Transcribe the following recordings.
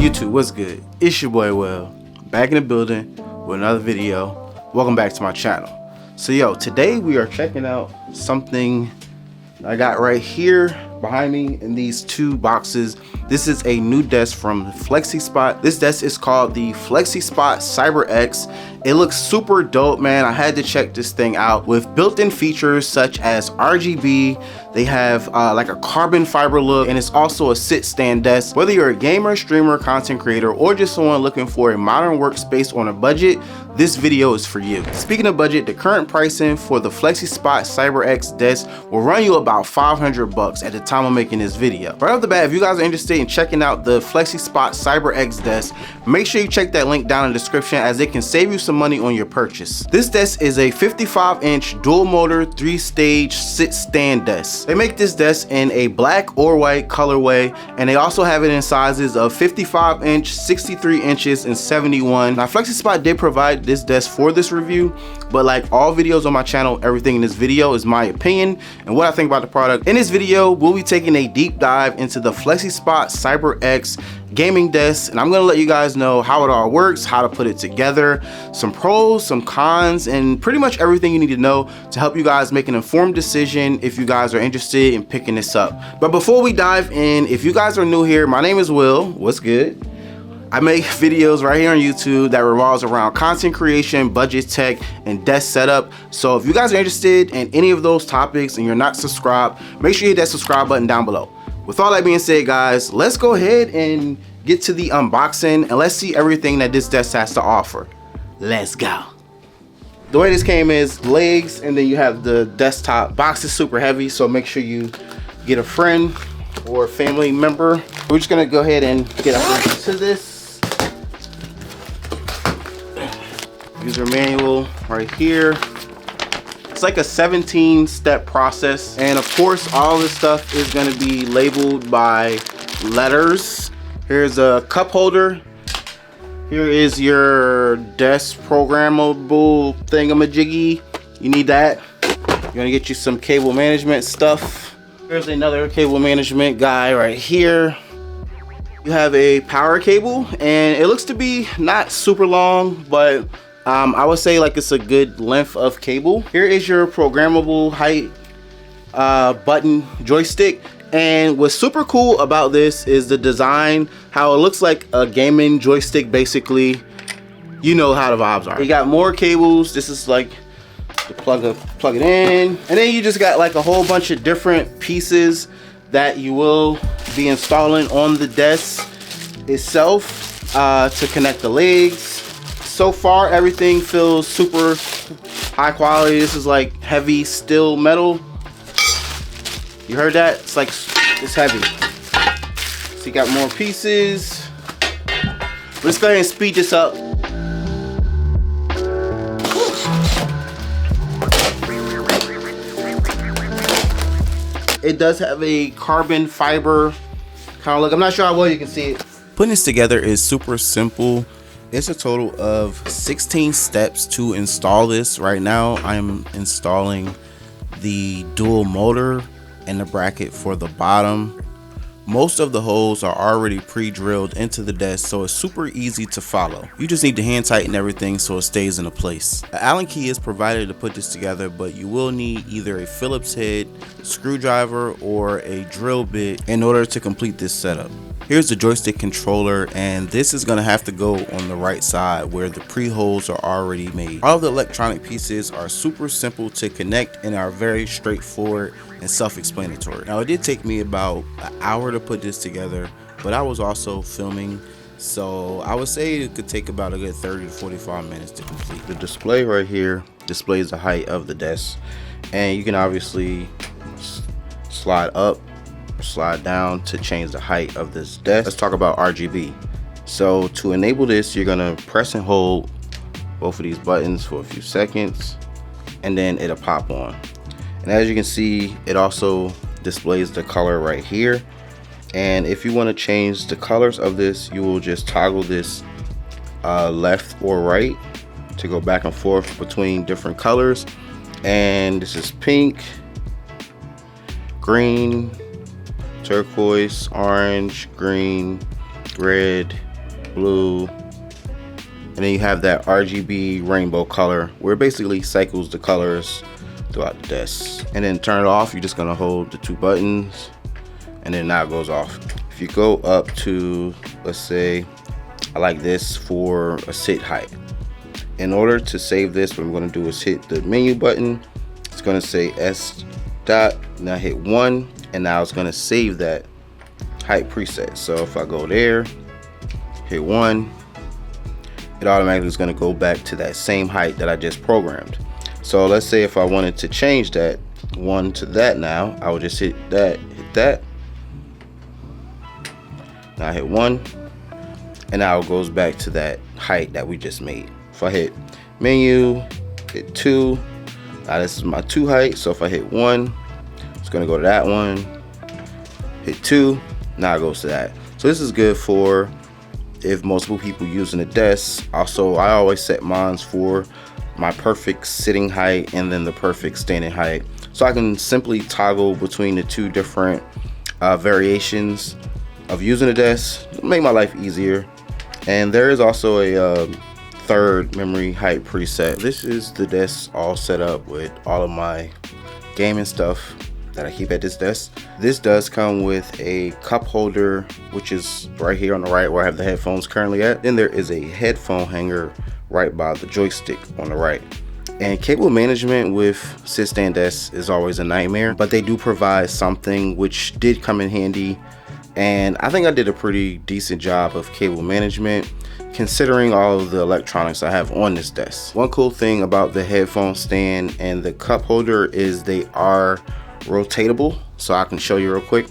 YouTube, what's good? It's your boy Will, back in the building with another video. Welcome back to my channel. So yo, today we are checking out something I got right here behind me in these two boxes. This is a new desk from FLEXISPOT. This desk is called the FLEXISPOT CyberX. It looks super dope, man. I had to check this thing out with built-in features such as RGB. They have like a carbon fiber look, and it's also a sit-stand desk. Whether you're a gamer, streamer, content creator, or just someone looking for a modern workspace on a budget, this video is for you. Speaking of budget, the current pricing for the FLEXISPOT CyberX desk will run you about 500 bucks at the time of making this video. Right off the bat, if you guys are interested in checking out the FLEXISPOT CyberX desk, make sure you check that link down in the description, as it can save you some money on your purchase. This desk is a 55-inch dual motor 3-stage sit-stand desk. They make this desk in a black or white colorway, and they also have it in sizes of 55-inch, 63 inches, and 71. Now FLEXISPOT did provide this desk for this review, but like all videos on my channel, everything in this video is my opinion and what I think about the product. In this video, we'll be taking a deep dive into the FLEXISPOT CyberX gaming desk, and I'm gonna let you guys know how it all works, how to put it together, some pros, some cons, and pretty much everything you need to know to help you guys make an informed decision if you guys are interested in picking this up. But before we dive in, if you guys are new here, my name is Will. What's good? I make videos right here on YouTube that revolves around content creation, budget, tech, and desk setup. So if you guys are interested in any of those topics and you're not subscribed, make sure you hit that subscribe button down below. With all that being said, guys, let's go ahead and get to the unboxing, and let's see everything that this desk has to offer. Let's go. The way this came is legs, and then you have the desktop. Box is super heavy, so make sure you get a friend or a family member. We're just gonna go ahead and get up into this. User manual right here. It's like a 17-step process, and of course all this stuff is going to be labeled by letters. Here's a cup holder. Here is your desk programmable thingamajiggy. You need that. You're gonna get you some cable management stuff. Here's another cable management guy right here. You have a power cable, and it looks to be not super long, but I would say like it's a good length of cable. Here is your programmable height button joystick. And what's super cool about this is the design, how it looks like a gaming joystick basically. You know how the vibes are. You got more cables. This is like to plug it in. And then you just got like a whole bunch of different pieces that you will be installing on the desk itself to connect the legs. So far, everything feels super high quality. This is like heavy steel metal. You heard that? It's like, it's heavy. So you got more pieces. Let's go ahead and speed this up. It does have a carbon fiber kind of look. I'm not sure how well you can see it. Putting this together is super simple. It's a total of 16 steps to install this. Right now I'm installing the dual motor and the bracket for the bottom. Most of the holes are already pre-drilled into the desk, so it's super easy to follow. You just need to hand tighten everything so it stays in place. An Allen key is provided to put this together, but you will need either a Phillips head, screwdriver, or a drill bit in order to complete this setup. Here's the joystick controller, and this is gonna have to go on the right side where the pre-holes are already made. All of the electronic pieces are super simple to connect and are very straightforward and self-explanatory. Now it did take me about an hour to put this together, but I was also filming, so I would say it could take about a good 30 to 45 minutes to complete. The display right here displays the height of the desk, and you can obviously slide up, slide down to change the height of this desk. Let's talk about RGB. So to enable this, you're gonna press and hold both of these buttons for a few seconds, and then it'll pop on. And as you can see, it also displays the color right here. And if you want to change the colors of this, you will just toggle this left or right to go back and forth between different colors. And this is pink, green, turquoise, orange, green, red, blue, and then you have that RGB rainbow color where it basically cycles the colors throughout the desk. And then turn it off, you're just gonna hold the 2 buttons, and then now it goes off. If you go up to, let's say, I like this for a sit height. In order to save this, what I'm gonna do is hit the menu button. It's gonna say S dot, now hit 1, and now it's gonna save that height preset. So if I go there, hit 1, it automatically is gonna go back to that same height that I just programmed. So let's say if I wanted to change that 1 to that now, I would just hit that, Now I hit 1, and now it goes back to that height that we just made. If I hit menu, hit 2, now this is my 2 height, so if I hit 1, it's gonna go to that one, hit 2, now it goes to that. So this is good for if multiple people using the desk. Also, I always set mine for my perfect sitting height and then the perfect standing height, so I can simply toggle between the 2 different variations of using the desk. It'll make my life easier. And there is also a 3rd memory height preset. This is the desk all set up with all of my gaming stuff that I keep at this desk. This does come with a cup holder, which is right here on the right where I have the headphones currently at. Then there is a headphone hanger right by the joystick on the right. And cable management with sit stand desks is always a nightmare, but they do provide something which did come in handy. And I think I did a pretty decent job of cable management considering all of the electronics I have on this desk. One cool thing about the headphone stand and the cup holder is they are rotatable, so I can show you real quick.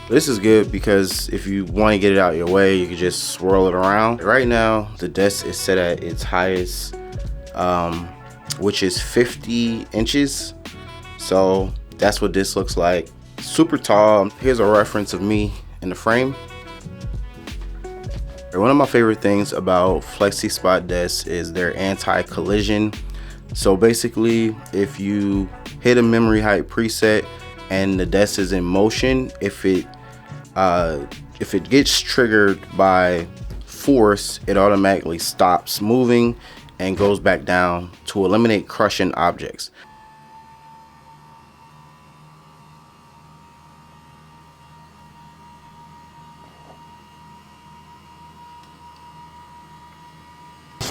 This is good because if you want to get it out your way, you can just swirl it around. Right now the desk is set at its highest, which is 50 inches. So that's what this looks like. Super tall. Here's a reference of me in the frame. One of my favorite things about FLEXISPOT desks is their anti-collision. So basically, if you hit a memory height preset and the desk is in motion, if it gets triggered by force, it automatically stops moving and goes back down to eliminate crushing objects.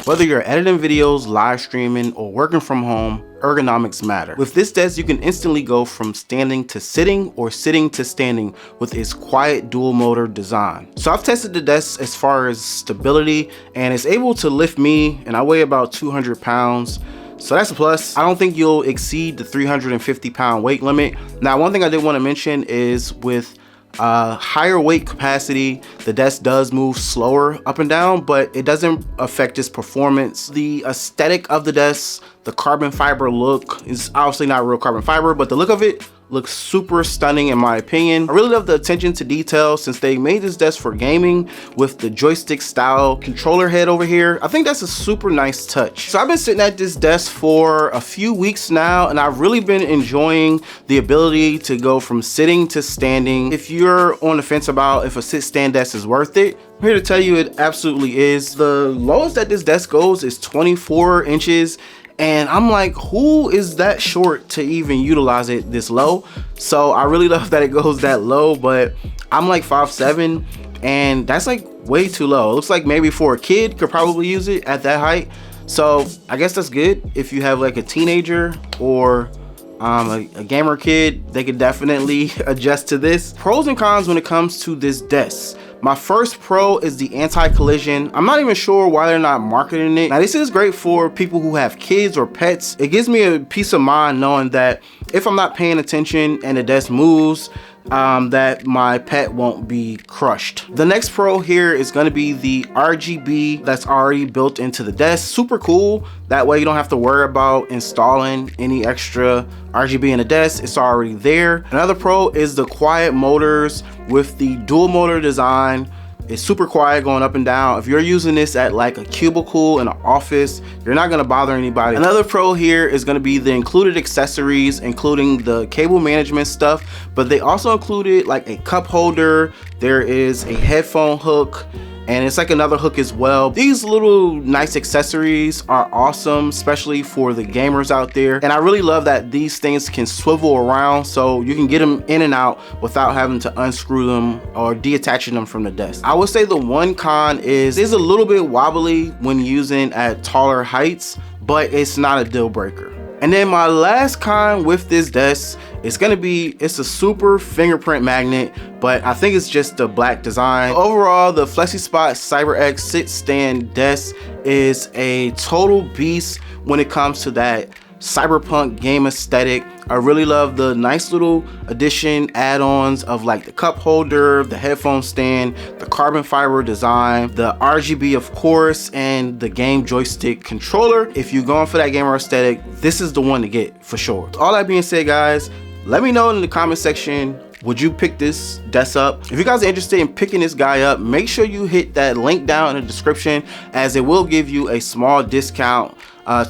Whether you're editing videos, live streaming, or working from home, ergonomics matter. With this desk, you can instantly go from standing to sitting or sitting to standing with its quiet dual motor design. So I've tested the desk as far as stability, and it's able to lift me, and I weigh about 200 pounds. So that's a plus. I don't think you'll exceed the 350 pound weight limit. Now, one thing I did want to mention is with higher weight capacity, the desk does move slower up and down, but it doesn't affect its performance. The aesthetic of the desk, the carbon fiber look is obviously not real carbon fiber, but the look of it looks super stunning in my opinion. I really love the attention to detail since they made this desk for gaming with the joystick style controller head over here. I think that's a super nice touch. So I've been sitting at this desk for a few weeks now, and I've really been enjoying the ability to go from sitting to standing. If you're on the fence about if a sit stand desk is worth it, I'm here to tell you it absolutely is. The lowest that this desk goes is 24 inches. And I'm like, who is that short to even utilize it this low? So I really love that it goes that low, but I'm like 5'7", and that's like way too low. It looks like maybe for a kid could probably use it at that height. So I guess that's good if you have like a teenager or a gamer kid. They could definitely adjust to this. Pros and cons when it comes to this desk. My first pro is the anti-collision. I'm not even sure why they're not marketing it. Now, this is great for people who have kids or pets. It gives me a peace of mind knowing that if I'm not paying attention and the desk moves, that my pet won't be crushed. The next pro here is going to be the RGB that's already built into the desk. Super cool. That way you don't have to worry about installing any extra RGB in the desk. It's already there. Another pro is the quiet motors with the dual motor design. It's super quiet going up and down. If you're using this at like a cubicle in an office, you're not gonna bother anybody. Another pro here is gonna be the included accessories, including the cable management stuff, but they also included like a cup holder. There is a headphone hook, and it's like another hook as well. These little nice accessories are awesome, especially for the gamers out there. And I really love that these things can swivel around, so you can get them in and out without having to unscrew them or deattaching them from the desk. I would say the one con is it's a little bit wobbly when using at taller heights, but it's not a deal breaker. And then my last con with this desk is gonna be, it's a super fingerprint magnet, but I think it's just the black design. Overall, the FLEXISPOT CyberX sit stand desk is a total beast when it comes to that cyberpunk game aesthetic. I really love the nice little addition add-ons of like the cup holder, the headphone stand, the carbon fiber design, the RGB of course, and the game joystick controller. If you're going for that gamer aesthetic, this is the one to get for sure. All that being said, guys, let me know in the comment section, would you pick this desk up? If you guys are interested in picking this guy up, make sure you hit that link down in the description, as it will give you a small discount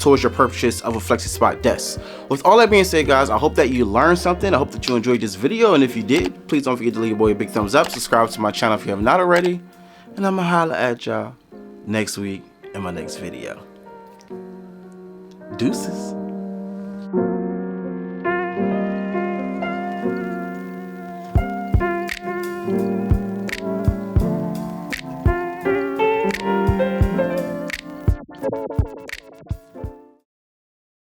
towards your purchase of a FLEXISPOT desk. With all that being said, guys, I hope that you learned something. I hope that you enjoyed this video, and if you did, please don't forget to leave your boy a big thumbs up, subscribe to my channel if you have not already, and I'ma holla at y'all next week in my next video. Deuces.